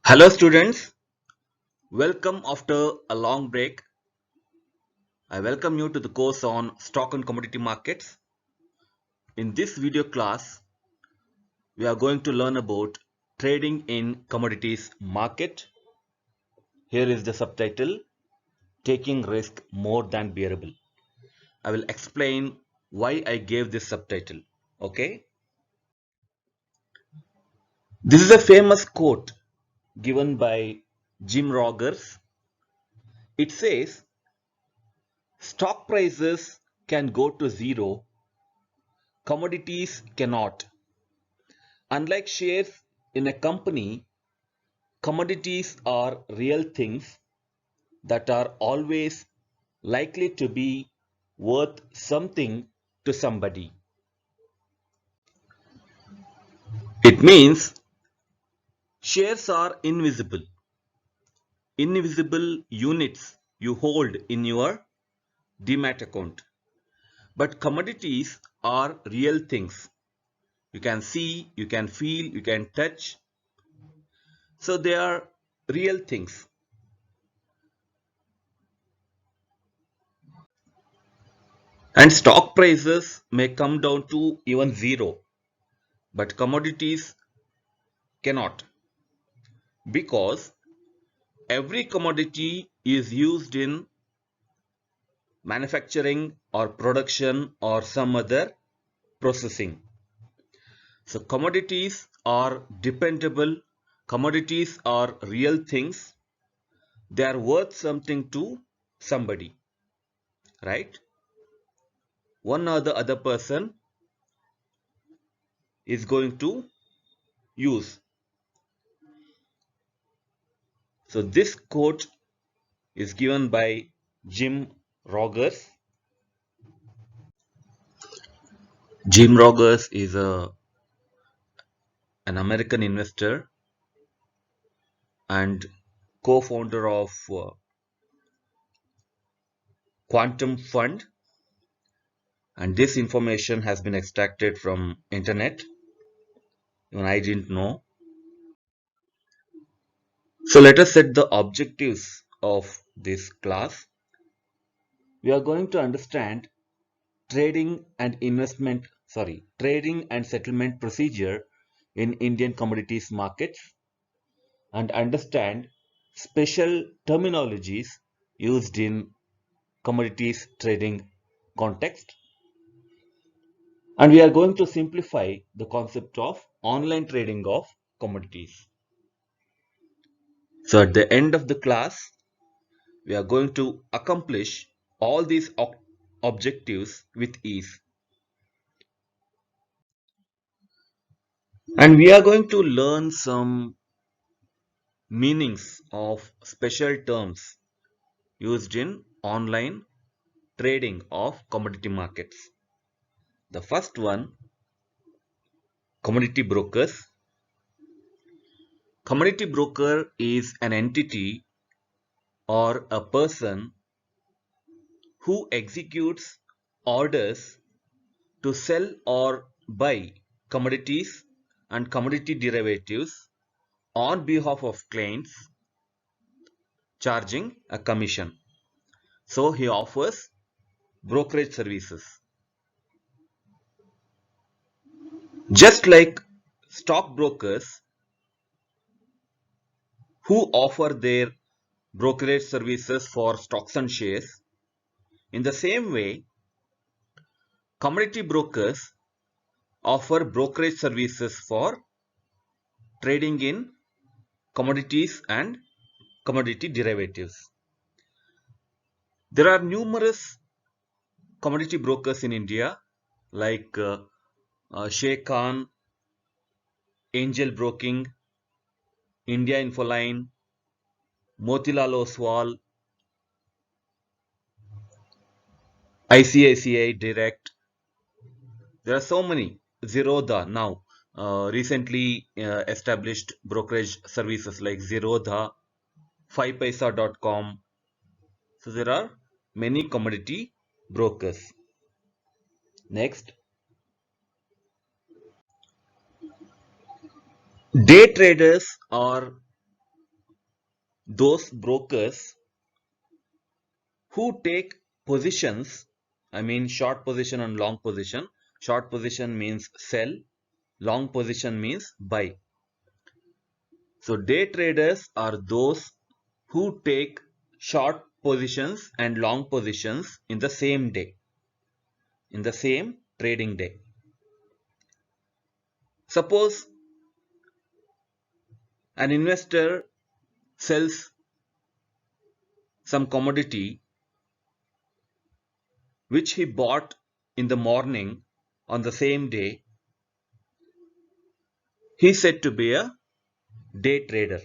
Hello students, welcome after a long break. I welcome you to the course on stock and commodity markets. In this video class, we are going to learn about trading in commodities market. Here is the subtitle, Taking Risk More Than Bearable. I will explain why I gave this subtitle. Okay. This is a famous quote given by Jim Rogers. It says, stock prices can go to zero, commodities cannot. Unlike shares in a company, commodities are real things that are always likely to be worth something to somebody. It means shares are invisible units you hold in your demat account. But commodities are real things. You can see, you can feel, you can touch. So they are real things. And stock prices may come down to even zero, but commodities cannot, because every commodity is used in manufacturing or production or some other processing. So commodities are dependable, commodities are real things, they are worth something to somebody, right? One or the other person is going to use. So this quote is given by Jim Rogers. Jim Rogers is an American investor and co-founder of Quantum Fund, and this information has been extracted from internet. Even I didn't know. So let us set the objectives of this class. We are going to understand trading and settlement procedure in Indian commodities markets, and understand special terminologies used in commodities trading context. And we are going to simplify the concept of online trading of commodities. So at the end of the class, we are going to accomplish all these objectives with ease. And we are going to learn some meanings of special terms used in online trading of commodity markets. The first one, commodity brokers. Commodity broker is an entity or a person who executes orders to sell or buy commodities and commodity derivatives on behalf of clients, charging a commission. So he offers brokerage services. Just like stockbrokers who offer their brokerage services for stocks and shares, in the same way, commodity brokers offer brokerage services for trading in commodities and commodity derivatives. There are numerous commodity brokers in India like Sheikh Khan, Angel Broking, India Infoline, Motilal Oswal, ICICI Direct. There are so many. Zerodha now recently established brokerage services like Zerodha, 5paisa.com. So there are many commodity brokers. Next, day traders are those brokers who take positions, I mean short position and long position. Short position means sell, long position means buy. So day traders are those who take short positions and long positions in the same day, in the same trading day. Suppose an investor sells some commodity which he bought in the morning on the same day. He is said to be a day trader.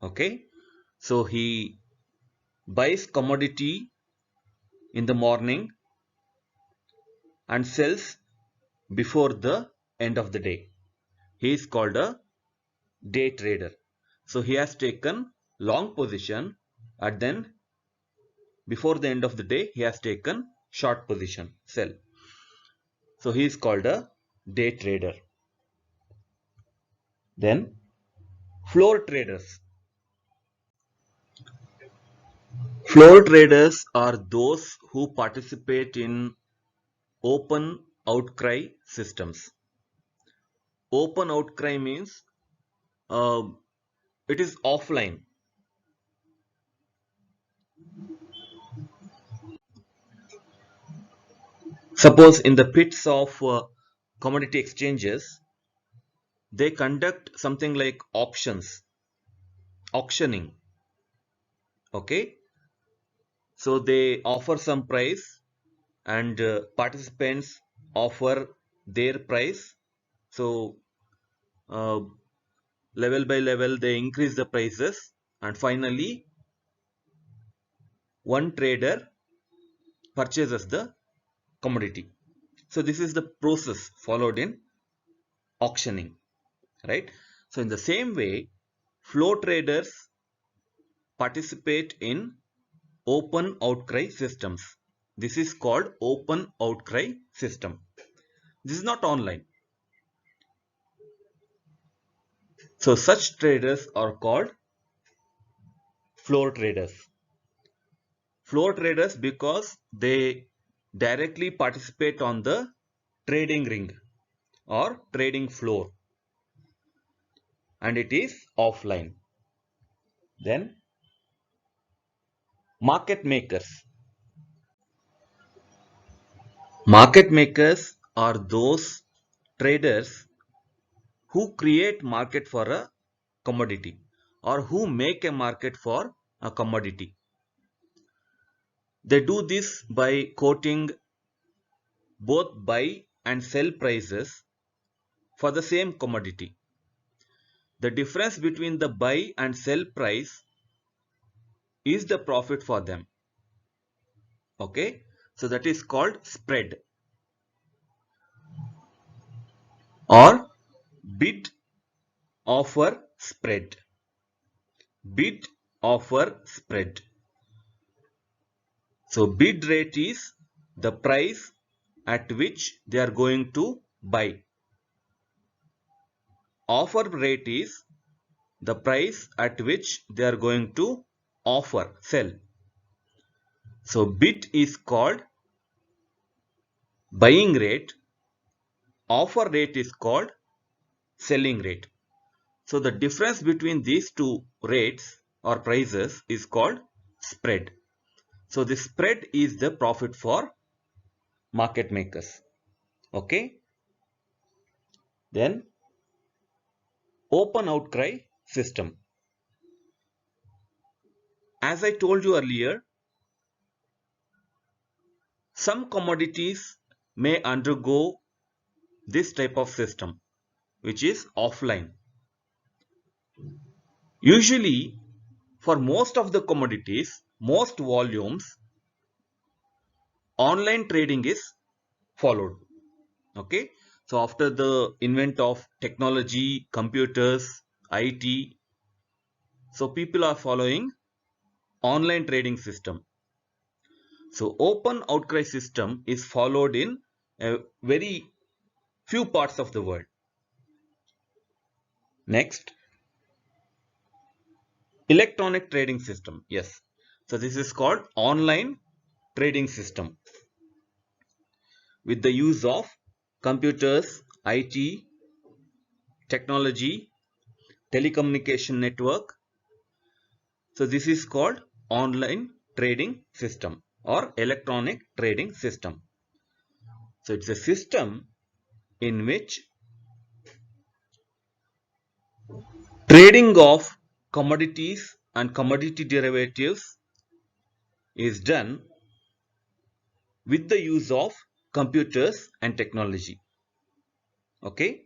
Okay, so he buys commodity in the morning and sells before the end of the day. He is called a day trader. So he has taken long position and then before the end of the day he has taken short position, sell. So he is called a day trader. Then floor traders. Floor traders are those who participate in open outcry systems. Open outcry means it is offline. Suppose in the pits of commodity exchanges, they conduct something like auctioning. Okay, so they offer some price and participants offer their price. So uh, level by level they increase the prices and finally one trader purchases the commodity. So this is the process followed in auctioning, right? So in the same way, flow traders participate in open outcry systems. This is called open outcry system. This is not online. So such traders are called floor traders. Floor traders because they directly participate on the trading ring or trading floor and it is offline. Then market makers. Market makers are those traders who create market for a commodity or who make a market for a commodity. They do this by quoting both buy and sell prices for the same commodity. The difference between the buy and sell price is the profit for them. Okay, so that is called spread or bid offer spread. Bid offer spread. So bid rate is the price at which they are going to buy. Offer rate is the price at which they are going to offer, sell. So bid is called buying rate, offer rate is called selling rate. So the difference between these two rates or prices is called spread. So the spread is the profit for market makers. Okay. Then open outcry system. As I told you earlier, some commodities may undergo this type of system, which is offline. Usually, for most of the commodities, most volumes, online trading is followed. Okay, so after the invent of technology, computers, IT, so people are following online trading system. So open outcry system is followed in a very few parts of the world. Next, Electronic trading system. Yes. So this is called online trading system with the use of computers, IT, technology, telecommunication network. So this is called online trading system or electronic trading system. So it's a system in which trading of commodities and commodity derivatives is done with the use of computers and technology. Okay,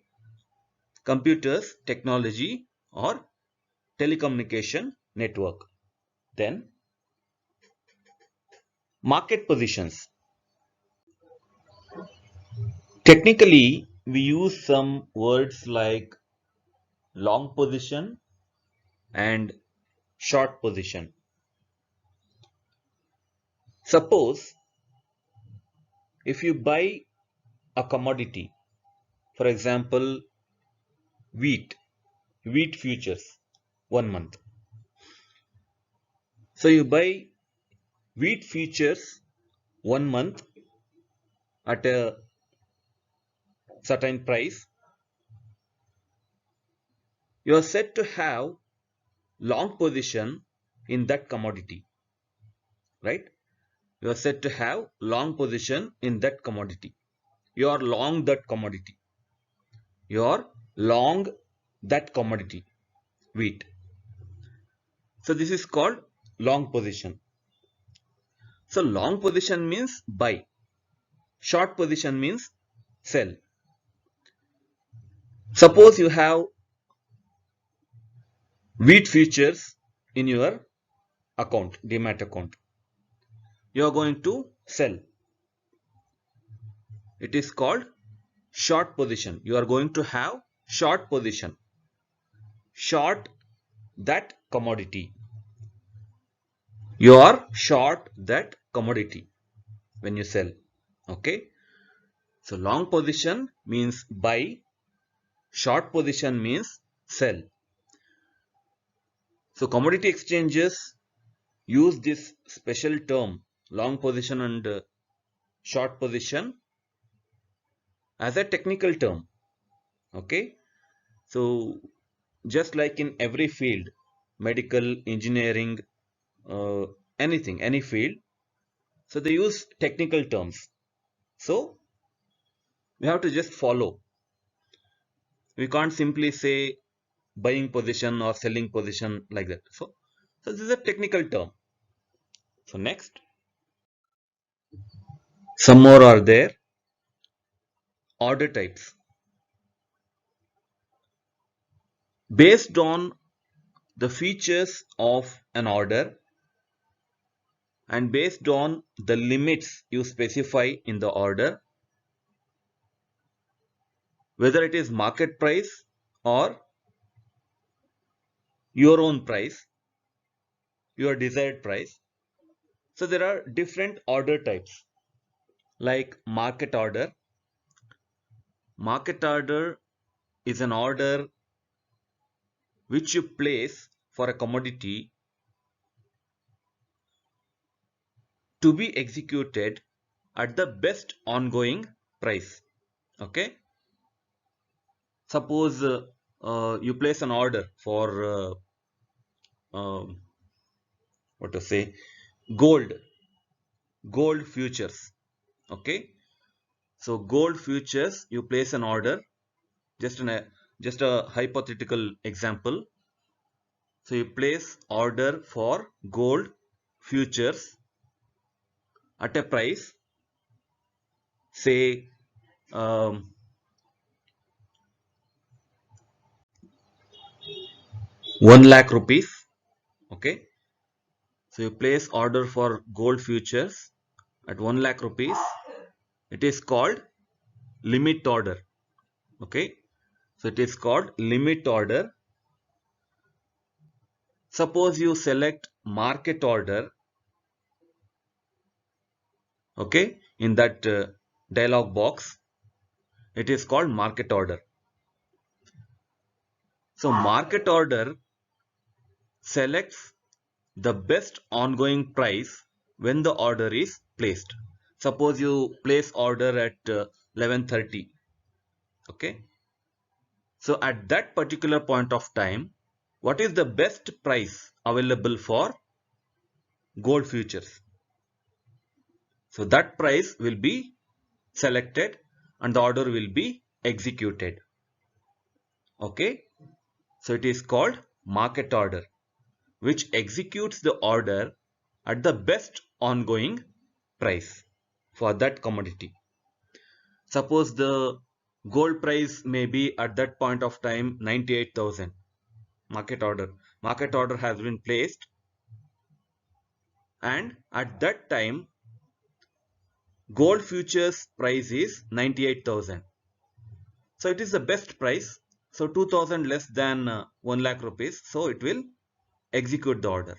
computers, technology, or telecommunication network. Then market positions. Technically, we use some words like long position and short position. Suppose if you buy a commodity, for example, wheat futures, 1 month. So you buy wheat futures 1 month at a certain price. You are said to have long position in that commodity, right? You are said to have long position in that commodity. You are long that commodity. You are long that commodity, wheat. So this is called long position. So long position means buy. Short position means sell. Suppose you have wheat futures in your account, demat account. You are going to sell. It is called short position. You are going to have short position. Short that commodity. You are short that commodity when you sell. Okay. So long position means buy. Short position means sell. So commodity exchanges use this special term long position and short position as a technical term. Okay. So just like in every field, medical, engineering, uh, anything, any field, so they use technical terms. So we have to just follow. We can't simply say buying position or selling position like that. So this is a technical term. So next, some more are there. Order types. Based on the features of an order and based on the limits you specify in the order, whether it is market price or your own price, your desired price. So there are different order types like market order. Market order is an order which you place for a commodity to be executed at the best ongoing price. Okay. Suppose you place an order for what to say, gold futures. Okay. So gold futures, you place an order. Just a hypothetical example. So you place order for gold futures at a price, say um, 1 lakh rupees. Okay. So you place order for gold futures at 1 lakh rupees. It is called limit order. Okay. So it is called limit order. Suppose you select market order. Okay. In that dialog box, it is called market order. So market order selects the best ongoing price when the order is placed. Suppose you place order at 11:30. Okay. So at that particular point of time, what is the best price available for gold futures? So that price will be selected and the order will be executed. Okay. So it is called market order, which executes the order at the best ongoing price for that commodity. Suppose the gold price may be at that point of time 98,000. Market order has been placed, and at that time gold futures price is 98,000. So it is the best price. So 2,000 less than 1 lakh rupees. So it will execute the order.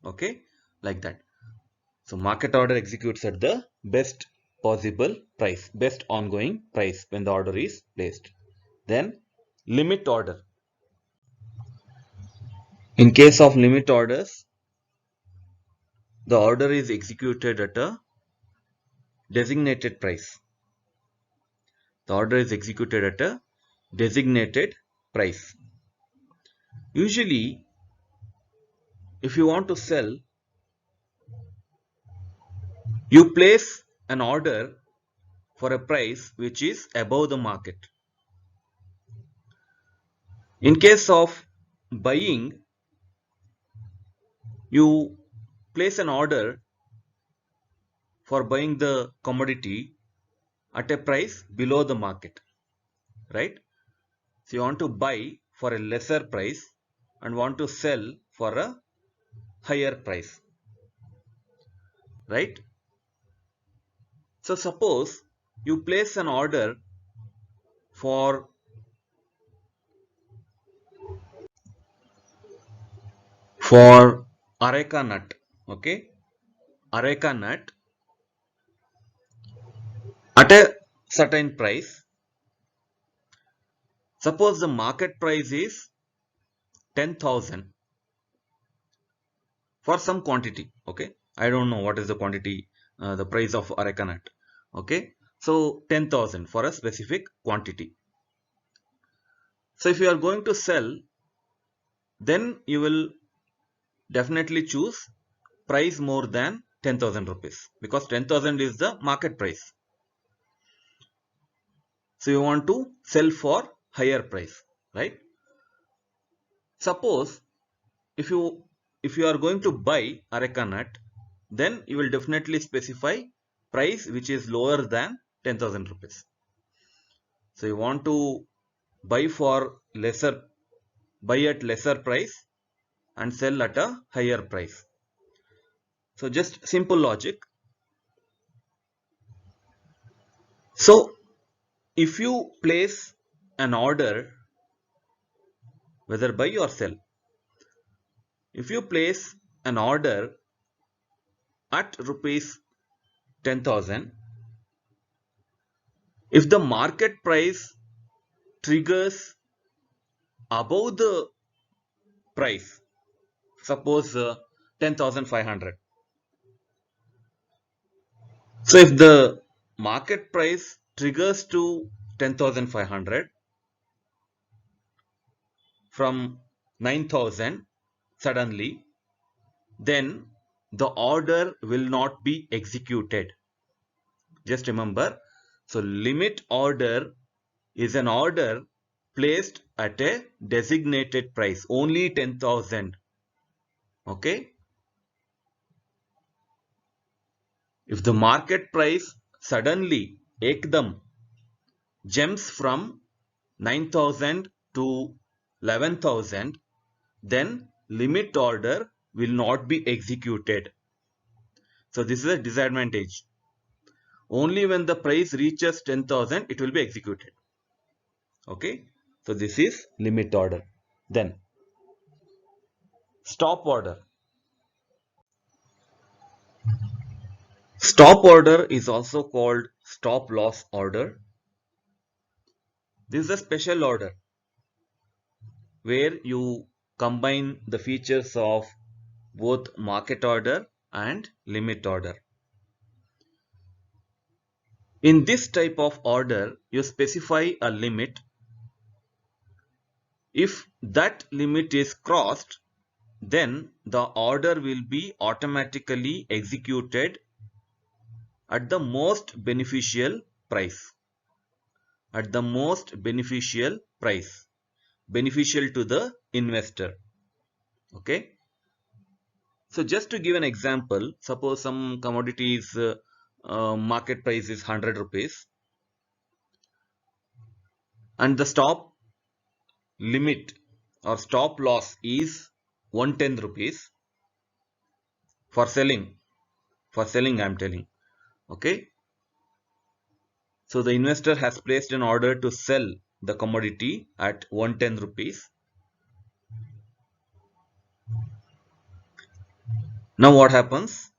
Okay, like that. So market order executes at the best possible price, best ongoing price when the order is placed. Then limit order. In case of limit orders, the order is executed at a designated price. The order is executed at a designated price. Usually, if you want to sell, you place an order for a price which is above the market. In case of buying, you place an order for buying the commodity at a price below the market, right? So you want to buy for a lesser price and want to sell for a higher price, right? So suppose you place an order for areca nut, okay? Areca nut at a certain price. Suppose the market price is 10,000 for some quantity, okay? I don't know what is the quantity, the price of areca nut, okay? So 10,000 for a specific quantity. So if you are going to sell, then you will definitely choose price more than 10,000 rupees because 10,000 is the market price. So you want to sell for higher price, right? Suppose if you are going to buy areca nut, then you will definitely specify price which is lower than 10,000 rupees. So you want to buy at lesser price and sell at a higher price. So just simple logic. So if you place an order, whether buy or sell, if you place an order at rupees 10,000, if the market price triggers above the price, suppose 10,500. So if the market price triggers to 10,500 from 9,000 suddenly, then the order will not be executed. Just remember, so limit order is an order placed at a designated price, only 10,000. Okay. If the market price suddenly ekdam jumps from 9,000 to 11,000, then limit order will not be executed. So this is a disadvantage. Only when the price reaches 10,000 it will be executed. Okay. So this is limit order. Then stop order. Stop order is also called stop loss order. This is a special order where you combine the features of both market order and limit order. In this type of order, you specify a limit. If that limit is crossed, then the order will be automatically executed at the most beneficial price. At the most beneficial price. Beneficial to the investor. Okay. So just to give an example, suppose some commodities market price is 100 rupees and the stop limit or stop loss is 110 rupees for selling. I am telling. Okay. So the investor has placed an order to sell the commodity at 110 rupees. Now what happens?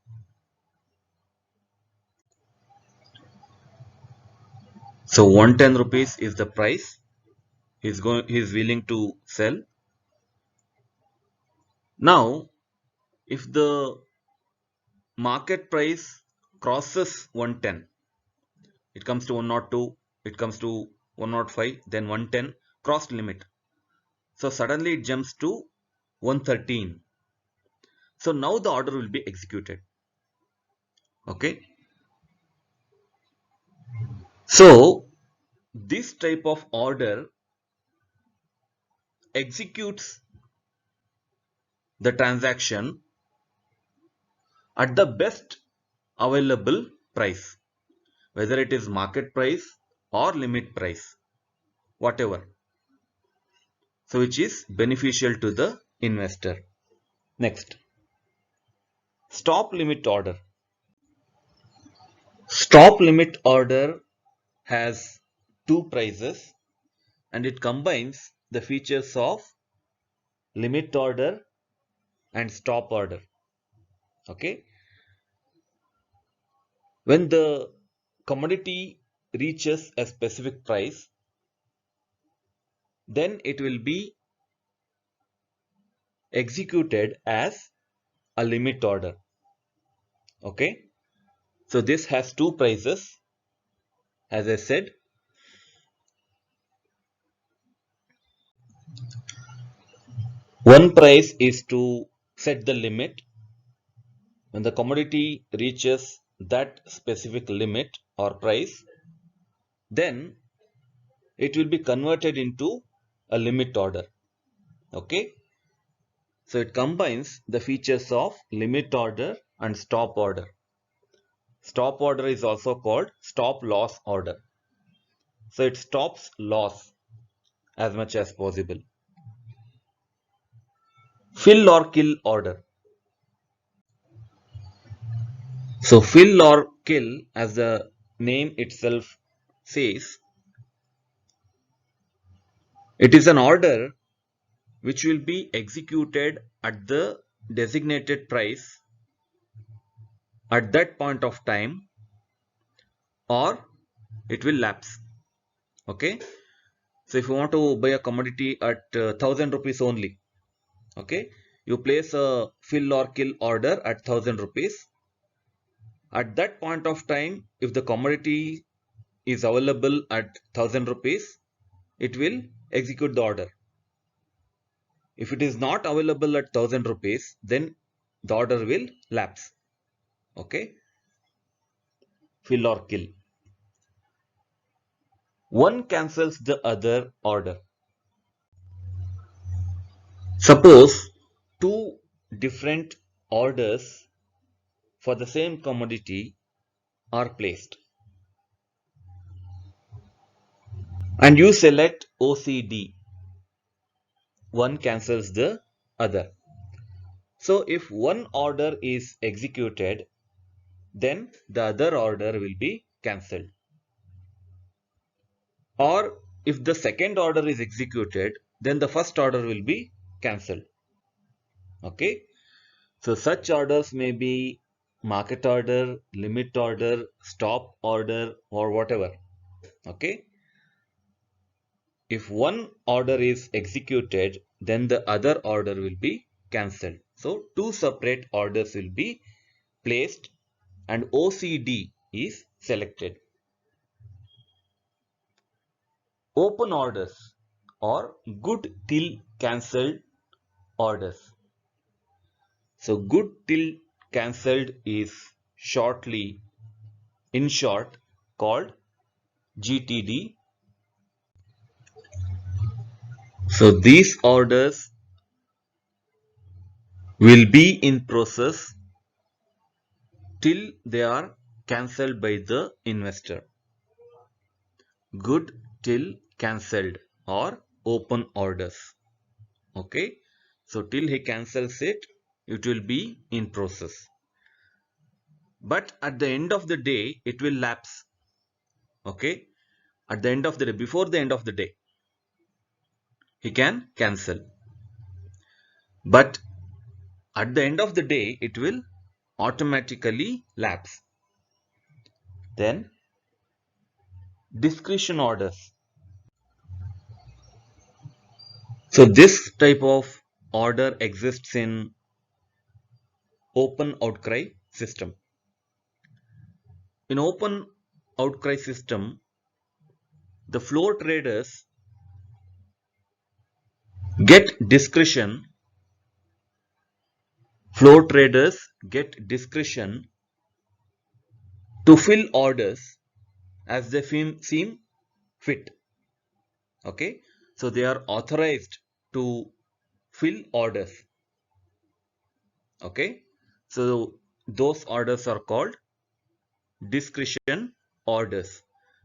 So 110 rupees is the price he's willing to sell. Now if the market price crosses 110, it comes to 102, it comes to 105, then 110, crossed limit. So suddenly it jumps to 113. So now the order will be executed. Okay. So this type of order executes the transaction at the best available price, whether it is market price or limit price, whatever. So which is beneficial to the investor. Next, stop limit order. Stop limit order has two prices and it combines the features of limit order and stop order. Okay. When the commodity reaches a specific price, then it will be executed as a limit order. Okay. So this has two prices. As I said, one price is to set the limit. When the commodity reaches that specific limit or price, then it will be converted into a limit order. Okay. So it combines the features of limit order and stop order. Stop order is also called stop loss order. So it stops loss as much as possible. Fill or kill order. So fill or kill, as the name itself says, it is an order which will be executed at the designated price at that point of time, or it will lapse. Okay. So if you want to buy a commodity at 1000 rupees only, okay, you place a fill or kill order at 1000 rupees. At that point of time, if the commodity is available at 1000 rupees, it will execute the order. If it is not available at 1000 rupees, then the order will lapse. Okay. Fill or kill. One cancels the other order. Suppose two different orders for the same commodity are placed and you select OCD. One cancels the other. So if one order is executed, then the other order will be cancelled. Or if the second order is executed, then the first order will be cancelled. Okay. So such orders may be market order, limit order, stop order, or whatever. Okay. If one order is executed, then the other order will be cancelled. So two separate orders will be placed and OCD is selected. Open orders or good till cancelled orders. So good till cancelled is in short called GTD. So these orders will be in process till they are cancelled by the investor. Good till cancelled or open orders. Okay. So till he cancels it, it will be in process. But at the end of the day, it will lapse. Okay. At the end of the day, before the end of the day, he can cancel. But at the end of the day, it will automatically lapse. Then discretion orders. So this type of order exists in open outcry system. In open outcry system, the floor traders get discretion. Floor traders get discretion to fill orders as they seem fit. Okay, so they are authorized to fill orders. Okay, so those orders are called discretion orders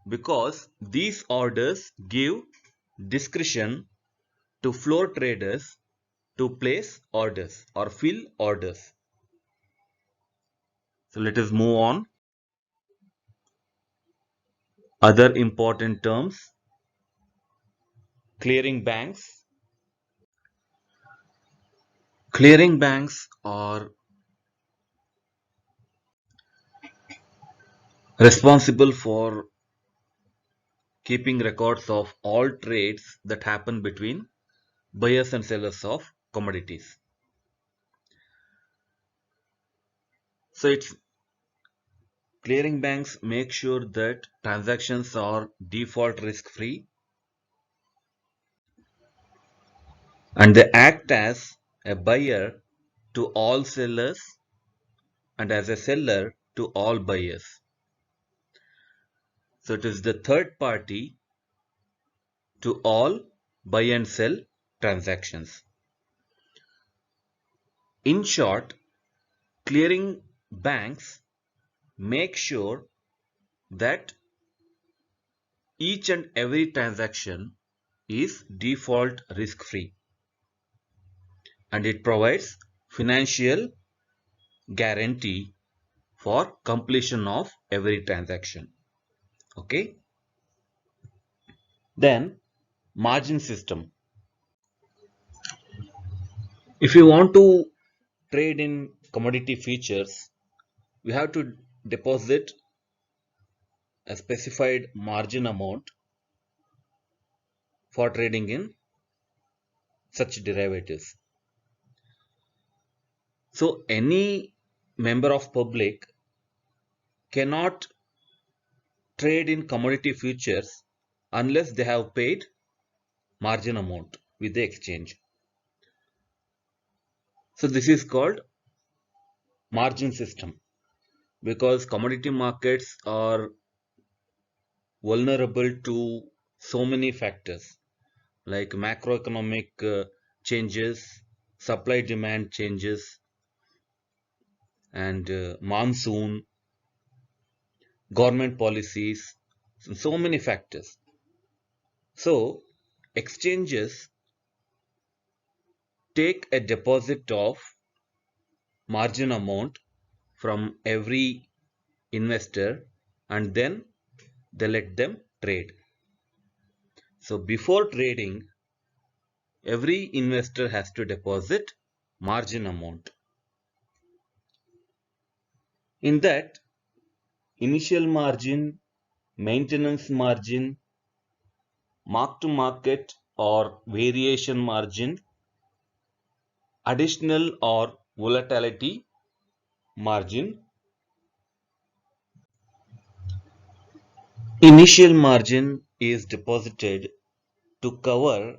because these orders give discretion to floor traders to place orders or fill orders. So let us move on. Other important terms: clearing banks. Clearing banks are responsible for keeping records of all trades that happen between buyers and sellers of commodities. So it's clearing banks make sure that transactions are default risk free and they act as a buyer to all sellers and as a seller to all buyers. So it is the third party to all buy and sell transactions. In short, clearing banks make sure that each and every transaction is default risk free and it provides financial guarantee for completion of every transaction. Okay. Then margin system. If you want to trade in commodity futures, we have to deposit a specified margin amount for trading in such derivatives. So any member of public cannot trade in commodity futures unless they have paid margin amount with the exchange. So this is called margin system because commodity markets are vulnerable to so many factors like macroeconomic changes, supply demand changes, and monsoon, government policies, so many factors. So exchanges take a deposit of margin amount from every investor and then they let them trade. So before trading, every investor has to deposit margin amount. In that, initial margin, maintenance margin, mark to market or variation margin, additional or volatility margin, initial margin is deposited to cover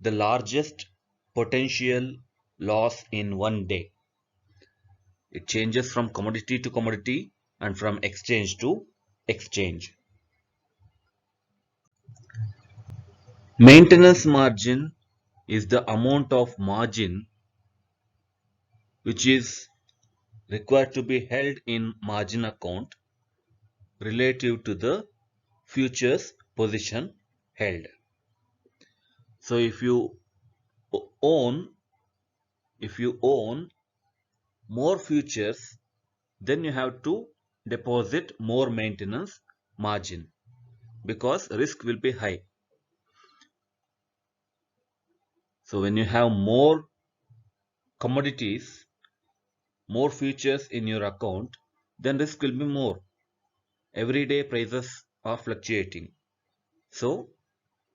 the largest potential loss in one day. It changes from commodity to commodity and from exchange to exchange. Maintenance margin is the amount of margin which is required to be held in margin account relative to the futures position held. So if you own more futures, then you have to deposit more maintenance margin because risk will be high. So when you have more commodities, more futures in your account, then risk will be more. Every day prices are fluctuating. So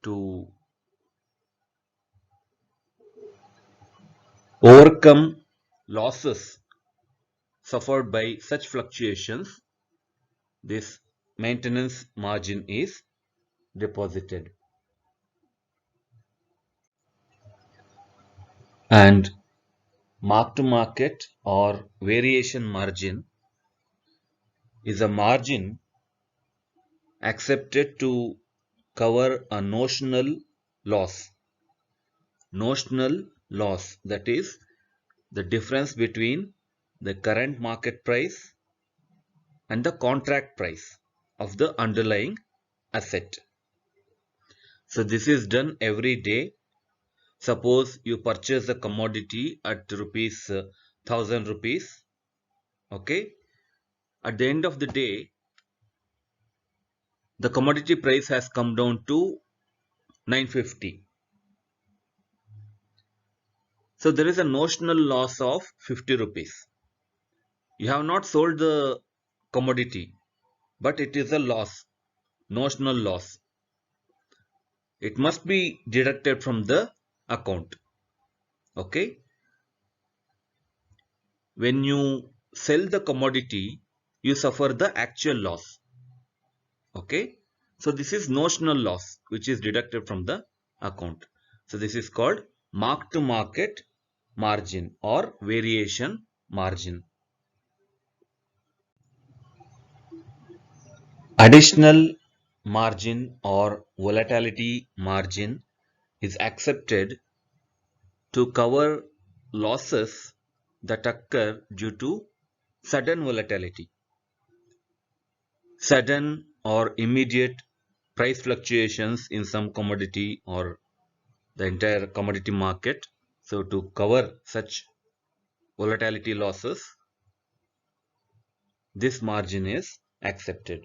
to overcome losses suffered by such fluctuations, this maintenance margin is deposited. And mark to market or variation margin is a margin accepted to cover a notional loss. Notional loss, that is the difference between the current market price and the contract price of the underlying asset. So this is done every day. Suppose you purchase a commodity at rupees 1000 rupees. Okay. At the end of the day, the commodity price has come down to 950. So there is a notional loss of 50 rupees. You have not sold the commodity, but it is a loss, notional loss. It must be deducted from the account. Okay. When you sell the commodity, you suffer the actual loss. Okay. So this is notional loss which is deducted from the account. So this is called mark to market margin or variation margin. Additional margin or volatility margin is accepted to cover losses that occur due to sudden volatility, sudden or immediate price fluctuations in some commodity or the entire commodity market. So to cover such volatility losses, this margin is accepted.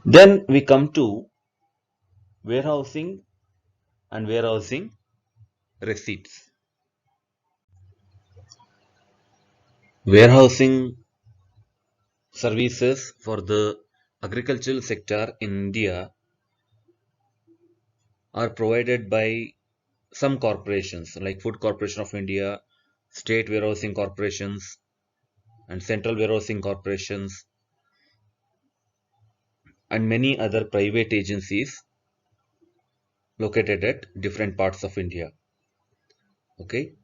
Then we come to warehousing and warehousing receipts. Warehousing services for the agricultural sector in India are provided by some corporations like Food Corporation of India, state warehousing corporations, and central warehousing corporations, and many other private agencies located at different parts of India. Okay.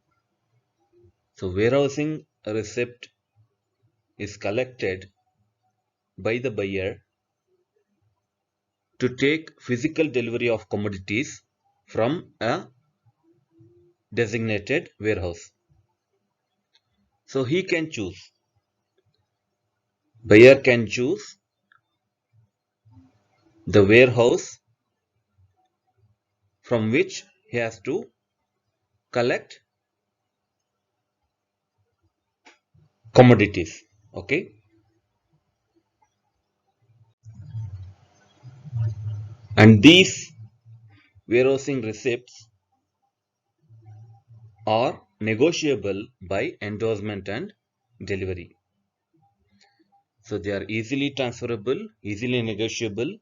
So warehousing receipt is collected by the buyer to take physical delivery of commodities from a designated warehouse. So he can choose. Buyer can choose the warehouse from which he has to collect commodities. Okay. And these warehousing receipts are negotiable by endorsement and delivery. So they are easily transferable, easily negotiable,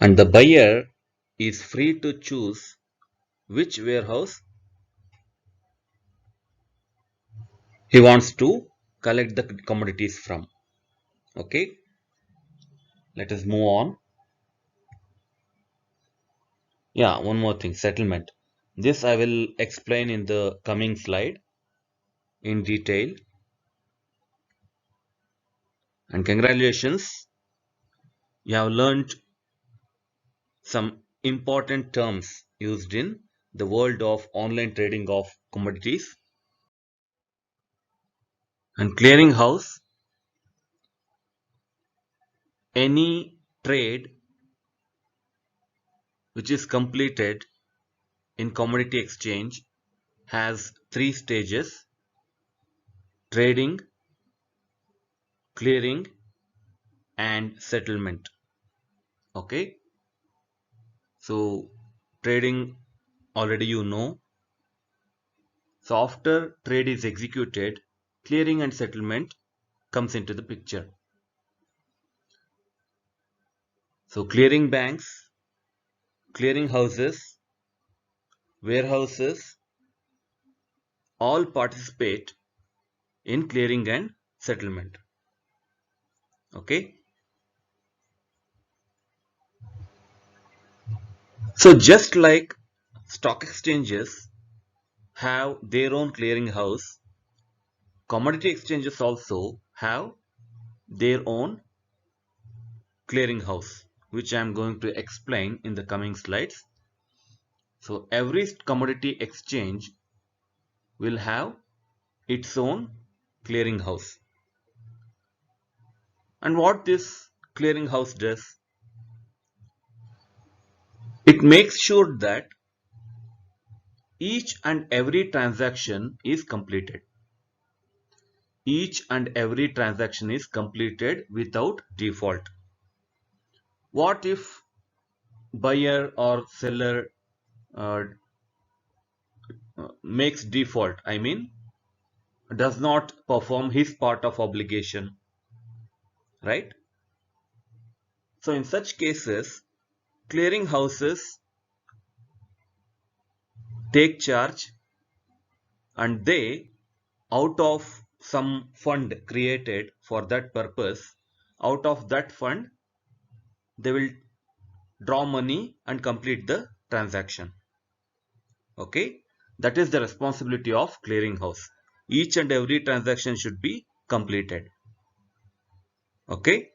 and the buyer is free to choose which warehouse he wants to collect the commodities from. Okay, let us move on. Yeah, one more thing, settlement. This I will explain in the coming slide in detail. And congratulations, you have learned some important terms used in the world of online trading of commodities. And clearinghouse, any trade which is completed in commodity exchange has three stages: trading, clearing, and settlement. Okay, so trading already you know. So after trade is executed, clearing and settlement comes into the picture. So clearing banks, clearing houses, warehouses all participate in clearing and settlement. Okay, so just like stock exchanges have their own clearing house, commodity exchanges also have their own clearing house, which I am going to explain in the coming slides. So every commodity exchange will have its own clearing house. And what this clearing house does, it makes sure that each and every transaction is completed. Each and every transaction is completed without default. What if buyer or seller uh, makes default? I mean, does not perform his part of obligation, right? So in such cases, clearing houses take charge, and they, out of some fund created for that purpose, out of that fund they will draw money and complete the transaction. Okay, that is the responsibility of clearing house. Each and every transaction should be completed. Okay,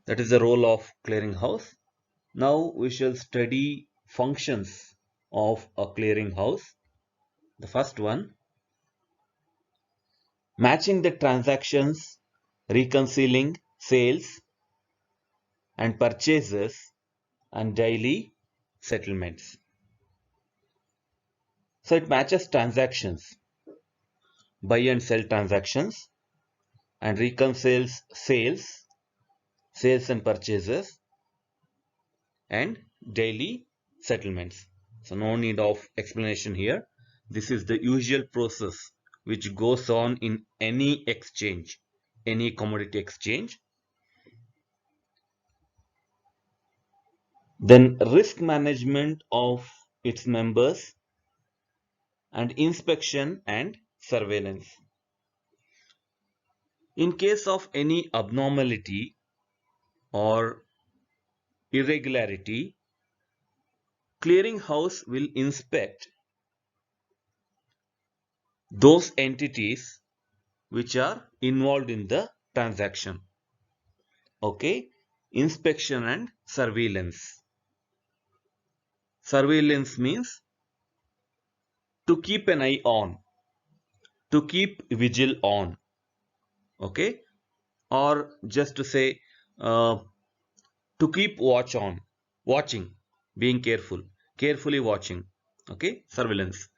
that is the role of clearing house. Now we shall study functions of a clearing house. The first one, matching the transactions, reconciling sales and purchases, and daily settlements. So it matches transactions, buy and sell transactions, and reconciles sales and purchases, and daily settlements. So no need of explanation here. This is the usual process which goes on in any exchange, any commodity exchange. Then risk management of its members and inspection and surveillance. In case of any abnormality or irregularity, clearinghouse will inspect those entities which are involved in the transaction. Okay, inspection and surveillance. Surveillance means to keep an eye on, to keep vigil on. Okay, or just to say to keep watch on, watching, being careful, carefully watching. Okay, surveillance.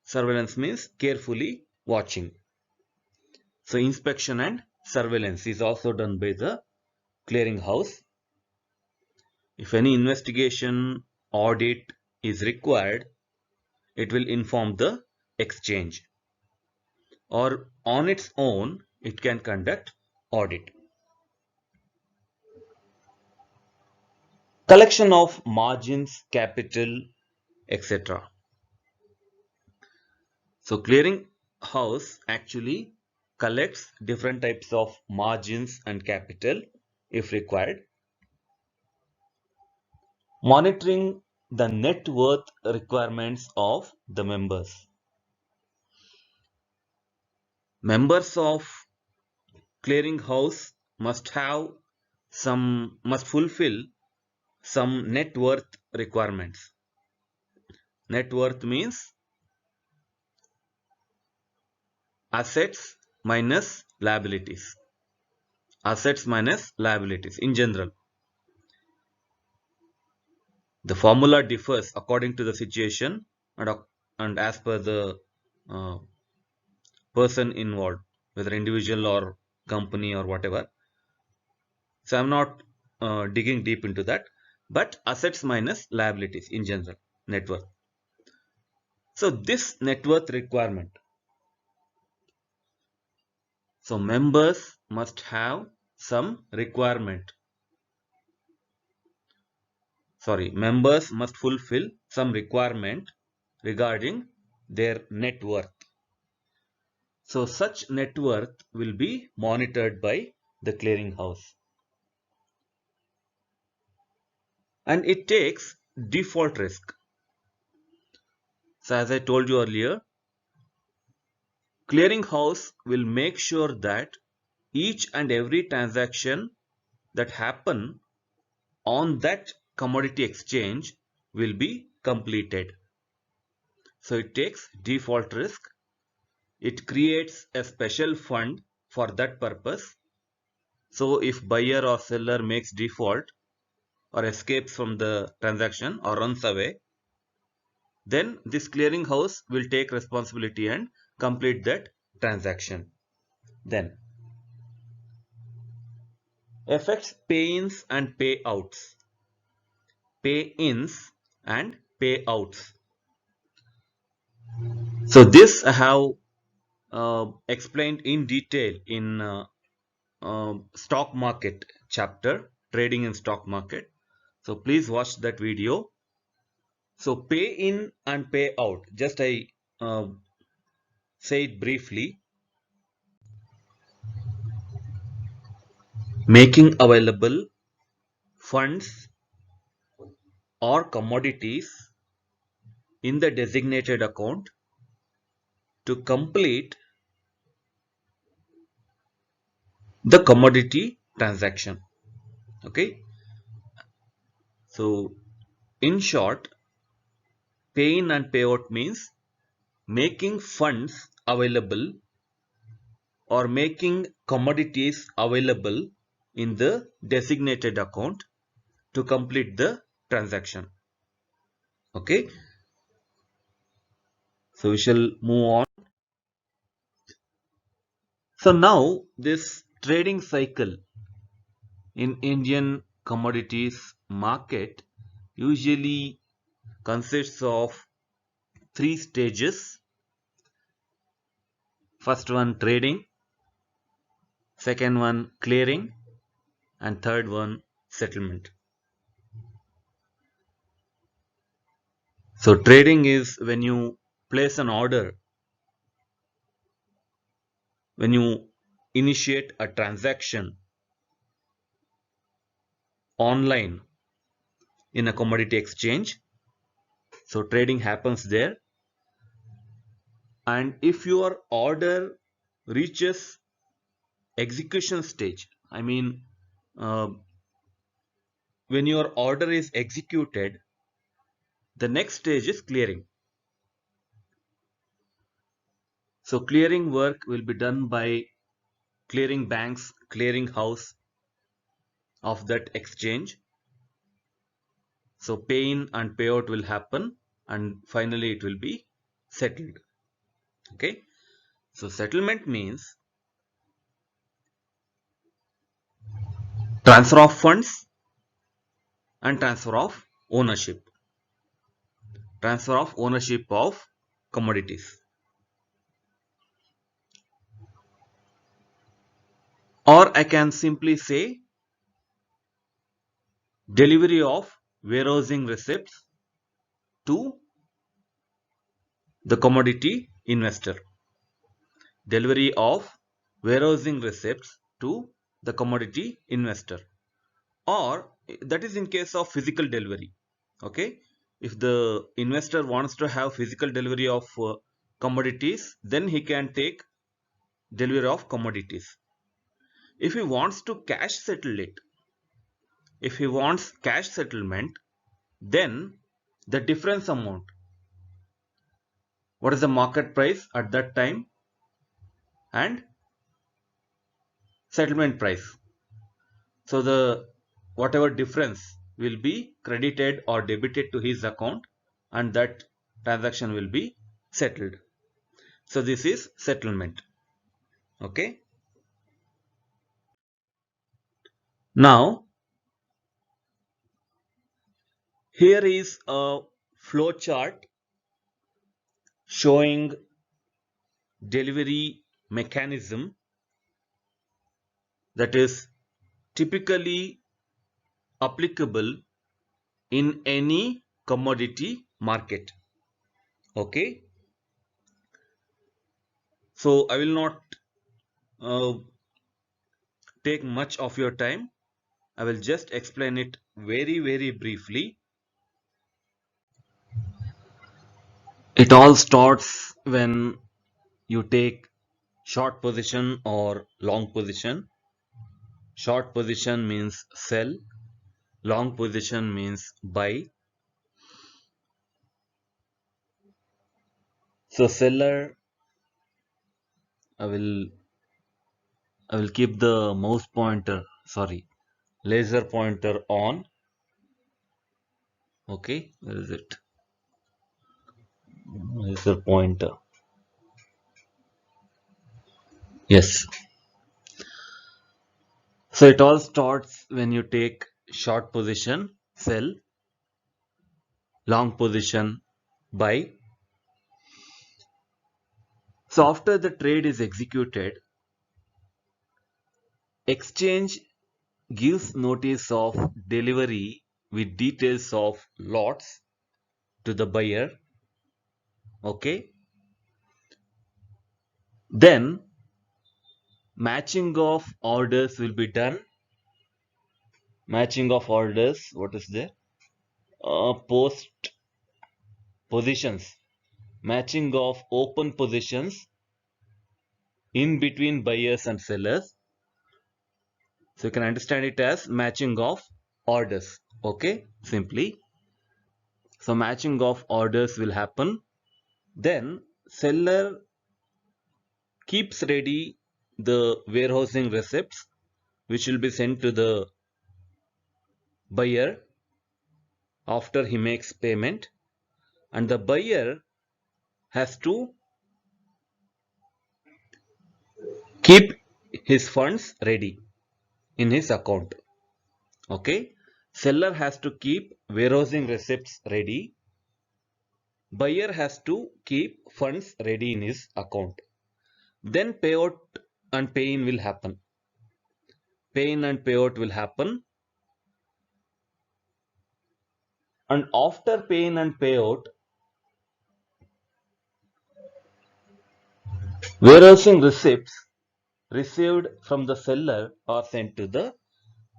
Surveillance means carefully watching. So inspection and surveillance is also done by the clearinghouse. If any investigation, audit is required, it will inform the exchange, or on its own it can conduct audit. collection of margins, capital, etc. So clearing house actually collects different types of margins and capital if required, monitoring the net worth requirements of the members. Members of clearing house must fulfill some net worth requirements. Net worth means assets minus liabilities. Assets minus liabilities in general. The formula differs according to the situation and as per the uh, person involved, whether individual or company or whatever. So I'm not digging deep into that, but assets minus liabilities in general, net worth. So this net worth requirement. So members must have some requirement. Members must fulfill some requirement regarding their net worth. So such net worth will be monitored by the clearinghouse. And it takes default risk. So as I told you earlier, clearinghouse will make sure that each and every transaction that happen on that commodity exchange will be completed. So it takes default risk. It creates a special fund for that purpose. So if buyer or seller makes default or escapes from the transaction or runs away, then this clearinghouse will take responsibility and complete that transaction. Then affects pay-ins and payouts. Pay-ins and payouts. So this I have explained in detail in stock market chapter, trading in stock market. So please watch that video. So pay in and pay out, just I say it briefly. Making available funds or commodities in the designated account to complete the commodity transaction. Okay. So in short, pay in and pay out means making funds available or making commodities available in the designated account to complete the transaction. Okay. So we shall move on. So now this trading cycle in Indian commodities market usually consists of three stages. First one trading, second one clearing, and third one settlement. So trading is when you place an order, when you initiate a transaction online in a commodity exchange. So trading happens there. And if your order reaches execution stage, I mean, uh, when your order is executed, the next stage is clearing. So clearing work will be done by clearing banks, clearing house of that exchange. So pay in and payout will happen and finally it will be settled. Okay. So settlement means transfer of funds and transfer of ownership. Transfer of ownership of commodities. Or I can simply say delivery of warehousing receipts to the commodity investor. Delivery of warehousing receipts to the commodity investor, or that is in case of physical delivery. Okay, if the investor wants to have physical delivery of commodities, then he can take delivery of commodities. If he wants to cash settle it, if he wants cash settlement, then the difference amount, what is the market price at that time and settlement price. So the whatever difference will be credited or debited to his account, and that transaction will be settled. So this is settlement. Okay. Now here is a flow chart showing delivery mechanism that is typically applicable in any commodity market. Okay. So I will not uh, take much of your time. I will just explain it very briefly. It all starts when you take short position or long position. Short position means sell, long position means buy. So seller, I will keep the mouse pointer, sorry, laser pointer on. Okay, where is it? Laser pointer. Yes. So it all starts when you take short position, sell, long position, buy. So after the trade is executed, exchange gives notice of delivery with details of lots to the buyer. Okay. Then matching of orders will be done. Matching of orders, what is there? Post positions. Matching of open positions in between buyers and sellers. So you can understand it as matching of orders. Okay, simply. So matching of orders will happen. Then seller keeps ready the warehousing receipts which will be sent to the buyer after he makes payment, and the buyer has to keep his funds ready in his account. Okay, seller has to keep warehousing receipts ready, buyer has to keep funds ready in his account. Then payout and pay-in will happen. Pay-in and payout will happen, and after pay-in and payout, warehousing receipts received from the seller are sent to the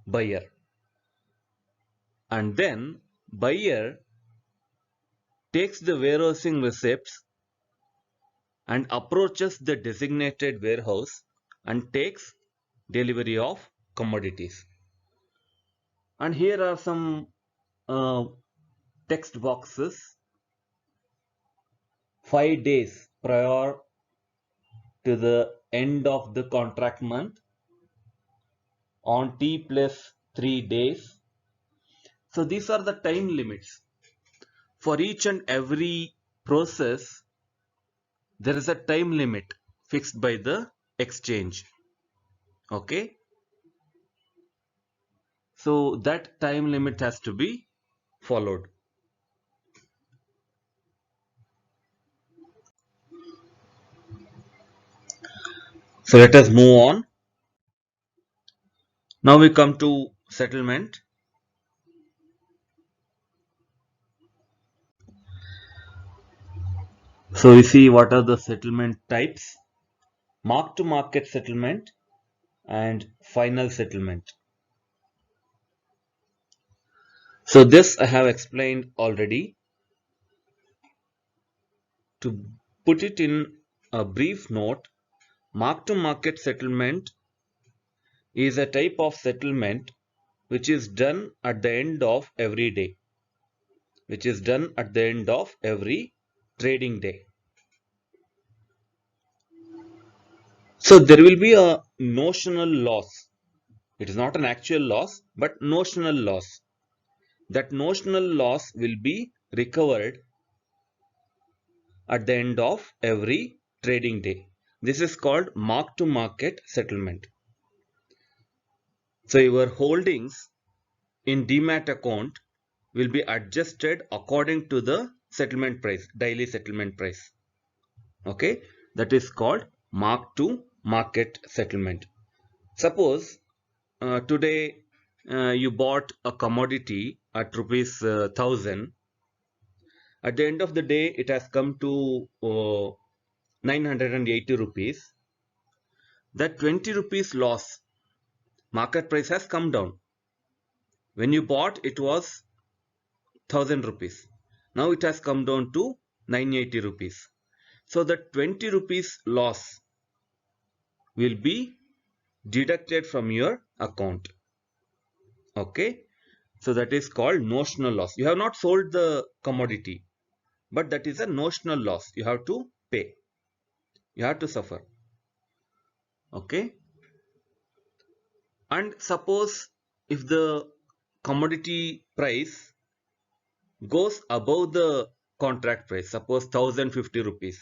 buyer, and then buyer takes the warehousing receipts and approaches the designated warehouse and takes delivery of commodities. And here are some text boxes. 5 days prior to the end of the contract month, on T plus 3 days. So these are the time limits. For each and every process, there is a time limit fixed by the exchange. Okay. So that time limit has to be followed. So let us move on. Now we come to settlement. So we see what are the settlement types: mark to market settlement and final settlement. So this I have explained already. To put it in a brief note, mark to market settlement is a type of settlement which is done at the end of every day, which is done at the end of every trading day. So there will be a notional loss. It is not an actual loss, but notional loss. That notional loss will be recovered at the end of every trading day. This is called mark to market settlement. So your holdings in Demat account will be adjusted according to the settlement price, daily settlement price. Okay, that is called mark to market settlement. Suppose today you bought a commodity at rupees 1000. At the end of the day, it has come to 980 rupees. That 20 rupees loss, market price has come down. When you bought, it was 1000 rupees. Now it has come down to 980 rupees. So the 20 rupees loss will be deducted from your account. Okay. So that is called notional loss. You have not sold the commodity, but that is a notional loss. You have to pay. You have to suffer. Okay. And suppose if the commodity price goes above the contract price, suppose 1050 rupees,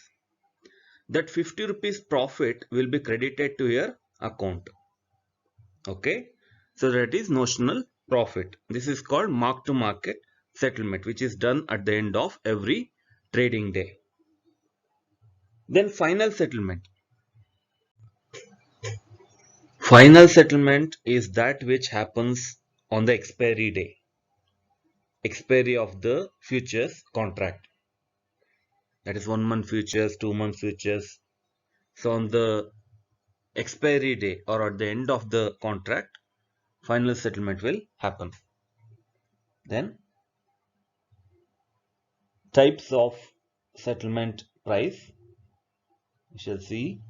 that 50 rupees profit will be credited to your account. Okay, so that is notional profit. This is called mark to market settlement, which is done at the end of every trading day. Then final settlement. Final settlement is that which happens on the expiry day, expiry of the futures contract. That is 1 month futures, 2 month futures. So on the expiry day or at the end of the contract, final settlement will happen. Then types of settlement price. We shall see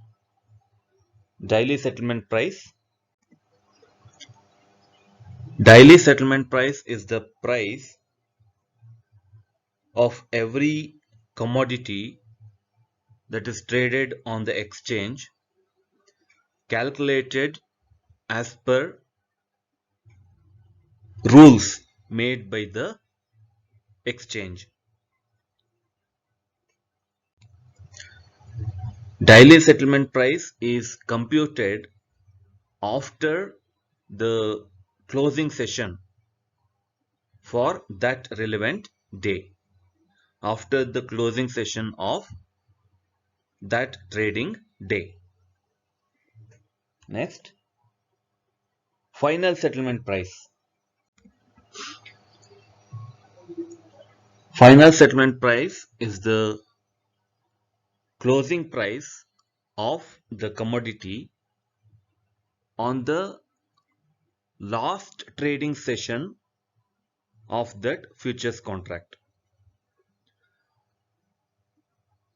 daily settlement price. Daily settlement price is the price of every commodity that is traded on the exchange, calculated as per rules made by the exchange. Daily settlement price is computed after the closing session for that relevant day, after the closing session of that trading day. Next, final settlement price. Final settlement price is the closing price of the commodity on the last trading session of that futures contract.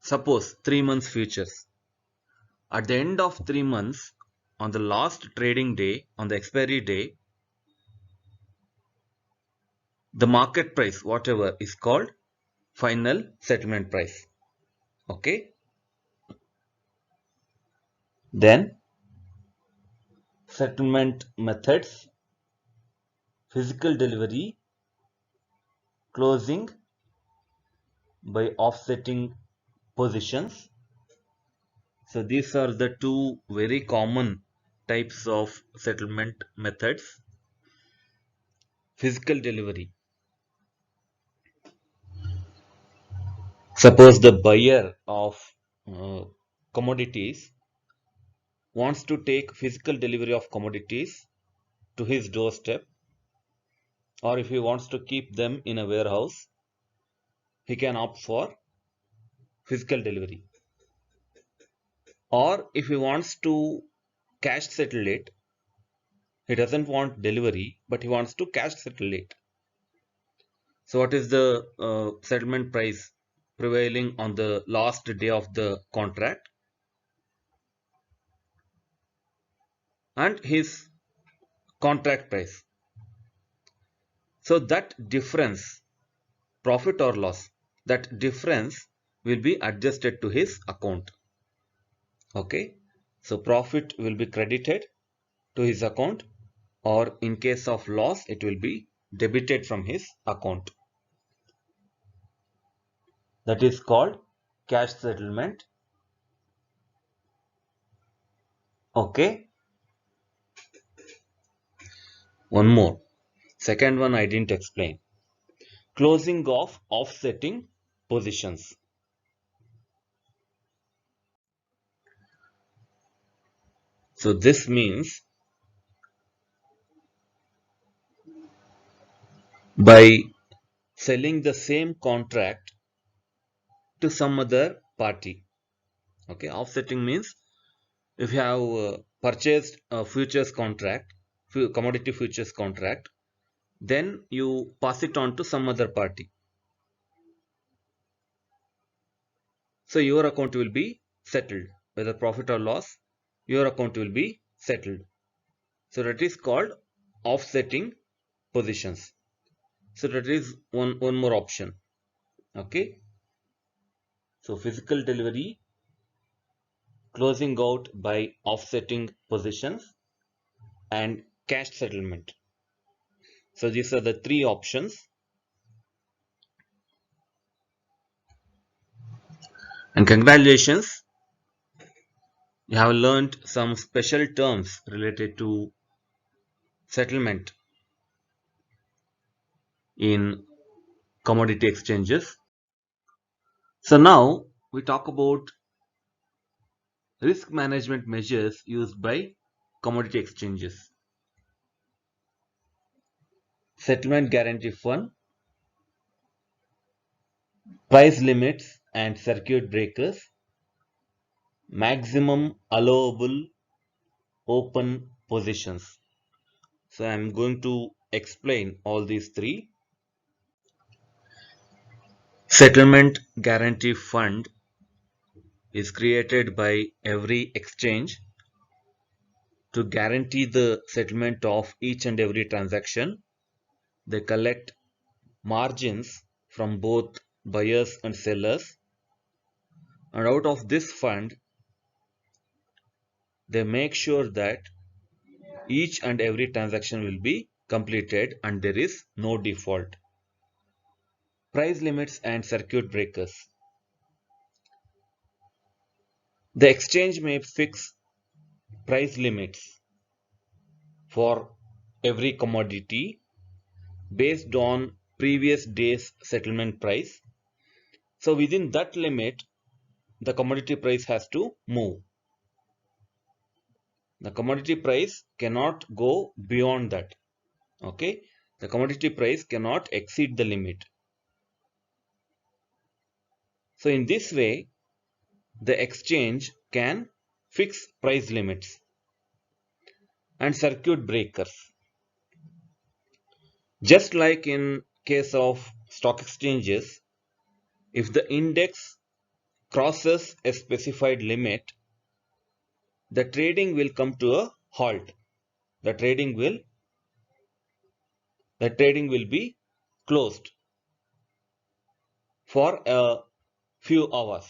Suppose 3 months futures. At the end of 3 months, on the last trading day, on the expiry day, the market price, whatever, is called final settlement price. Okay. Then settlement methods: physical delivery, closing by offsetting positions. So these are the two very common types of settlement methods. Physical delivery. Suppose the buyer of commodities wants to take physical delivery of commodities to his doorstep, or if he wants to keep them in a warehouse, he can opt for physical delivery. Or if he wants to cash settle it, he doesn't want delivery, but he wants to cash settle it. So what is the settlement price prevailing on the last day of the contract and his contract price? So that difference, profit or loss, that difference will be adjusted to his account. Okay, so profit will be credited to his account, or in case of loss it will be debited from his account. That is called cash settlement. Okay, one more. Second one I didn't explain. Closing of offsetting positions. So this means by selling the same contract to some other party. Okay, offsetting means if you have purchased a futures contract, commodity futures contract, then you pass it on to some other party. So your account will be settled, whether profit or loss, your account will be settled. So that is called offsetting positions. So that is one more option. Okay. So physical delivery, closing out by offsetting positions, and cash settlement. So these are the three options. And congratulations, you have learned some special terms related to settlement in commodity exchanges. So now we talk about risk management measures used by commodity exchanges. Settlement guarantee fund, price limits and circuit breakers, maximum allowable open positions. So I am going to explain all these three. Settlement guarantee fund is created by every exchange to guarantee the settlement of each and every transaction. They collect margins from both buyers and sellers, and out of this fund they make sure that each and every transaction will be completed and there is no default. Price limits and circuit breakers. The exchange may fix price limits for every commodity based on previous day's settlement price. So within that limit, the commodity price has to move. The commodity price cannot go beyond that. Okay, the commodity price cannot exceed the limit. So in this way, the exchange can fix price limits. And circuit breakers. Just like in case of stock exchanges, if the index crosses a specified limit, the trading will come to a halt. The trading will be closed for a few hours.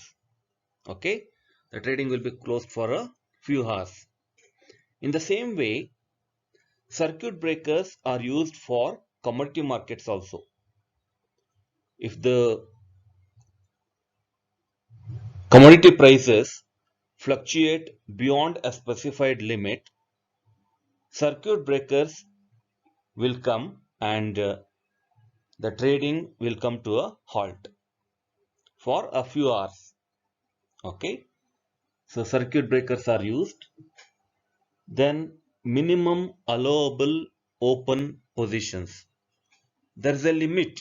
Okay, the trading will be closed for a few hours. In the same way, circuit breakers are used for commodity markets also. If the commodity prices fluctuate beyond a specified limit, circuit breakers will come and the trading will come to a halt for a few hours. Okay, so circuit breakers are used. Then minimum allowable open positions. There is a limit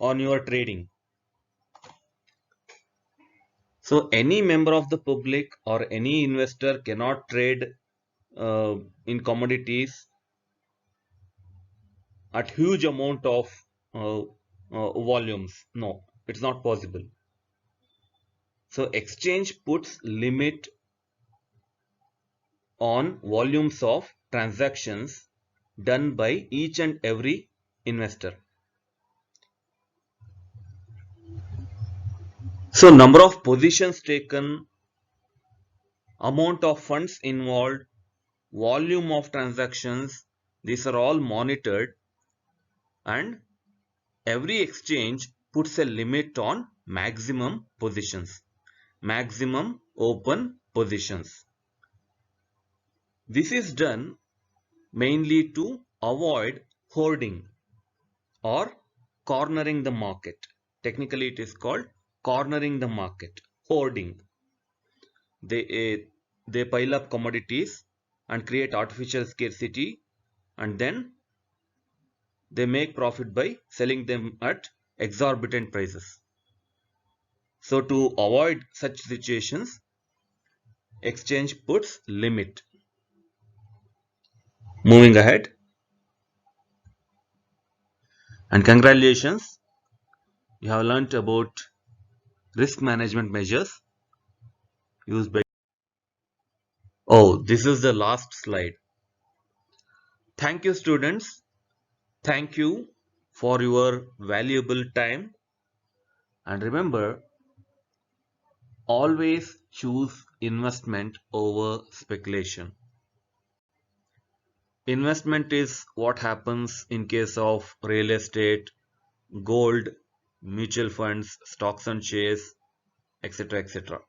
on your trading. So any member of the public or any investor cannot trade in commodities at huge amount of volumes. No, it's not possible. So exchange puts limit on volumes of transactions done by each and every investor. So number of positions taken, amount of funds involved, volume of transactions, these are all monitored, and every exchange puts a limit on maximum positions, maximum open positions. This is done mainly to avoid hoarding or cornering the market. Technically, it is called cornering the market, hoarding. They pile up commodities and create artificial scarcity, and then they make profit by selling them at exorbitant prices. So to avoid such situations, exchange puts limit. Moving ahead, and congratulations, you have learnt about risk management measures used by. Oh, this is the last slide. Thank you, students. Thank you for your valuable time. And remember, always choose investment over speculation. Investment is what happens in case of real estate, gold, mutual funds, stocks and shares, etc. etc.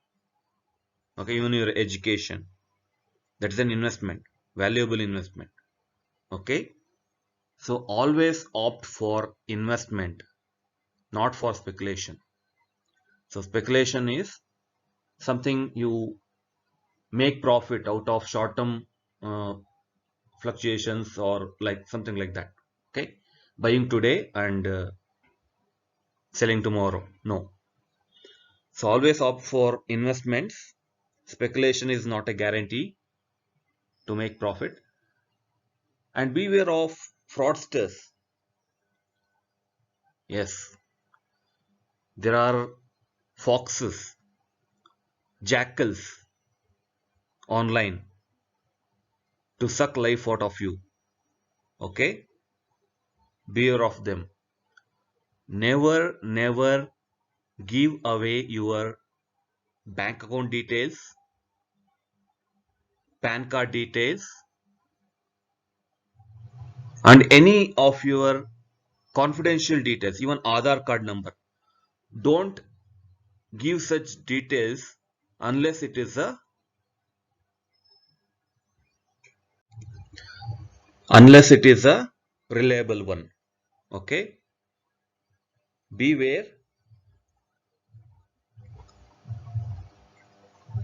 Okay, even your education. That's an investment, valuable investment. Okay, so always opt for investment, not for speculation. So speculation is something you make profit out of short-term fluctuations or like something like that. Okay, buying today and selling tomorrow. No. So always opt for investments. Speculation is not a guarantee to make profit. And beware of fraudsters. Yes, there are foxes, jackals online to suck life out of you. Okay, beware of them. Never give away your bank account details, PAN card details, and any of your confidential details, even Aadhaar card number. Don't give such details unless it is a reliable one. Okay, beware.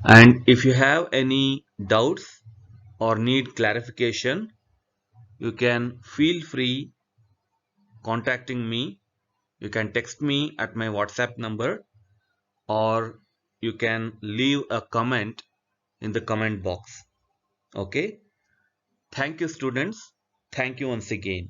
And if you have any doubts or need clarification, you can feel free contacting me. You can text me at my WhatsApp number, or you can leave a comment in the comment box. Okay, thank you, students. Thank you once again.